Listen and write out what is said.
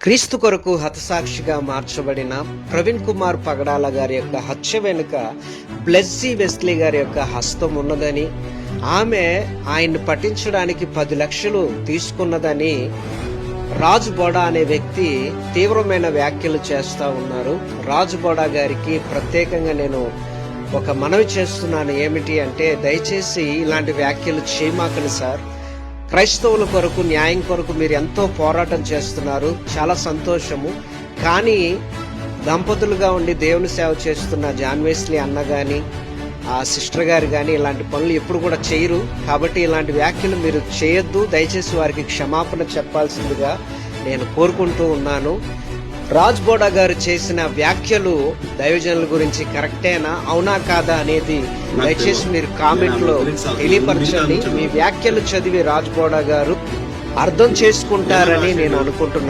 క్రీస్తు కొరకు హతసాక్షిగా మార్చబడిన ప్రవీణ్ కుమార్ పగడాల గారి యొక్క హత్య వెనుక బ్లెస్సీ వెస్లీ గారి యొక్క హస్తం ఉన్నదని, ఆమె ఆయన్ని పట్టించడానికి 10 లక్షలు తీసుకున్నదని రాజు బోడా అనే వ్యక్తి తీవ్రమైన వ్యాఖ్యలు చేస్తా ఉన్నారు. రాజు బోడా గారికి ప్రత్యేకంగా నేను ఒక మనవి చేస్తున్నాను. ఏమిటి అంటే, దయచేసి ఇలాంటి వ్యాఖ్యలు చేయమాకండి సార్. క్రైస్తవుల కొరకు, న్యాయం కొరకు మీరు ఎంతో పోరాటం చేస్తున్నారు, చాలా సంతోషము. కానీ దంపతులుగా ఉండి దేవుని సేవ చేస్తున్న జాన్ వెస్లీ అన్న కానీ, ఆ సిస్టర్ గారు కానీ ఇలాంటి పనులు ఎప్పుడు కూడా చేయరు. కాబట్టి ఇలాంటి వ్యాఖ్యలు మీరు చేయొద్దు. దయచేసి వారికి క్షమాపణ చెప్పాల్సిందిగా నేను కోరుకుంటూ ఉన్నాను. రాజ్ బోడా గారు చేసిన వ్యాఖ్యలు దైవజనుల గురించి కరెక్టేనా, అవునా కాదా అనేది దయచేసి మీరు కామెంట్ లో తెలియపరచండి. మీ వ్యాఖ్యలు చదివి రాజ్ బోడా గారు అర్థం చేసుకుంటారని నేను అనుకుంటున్నాను.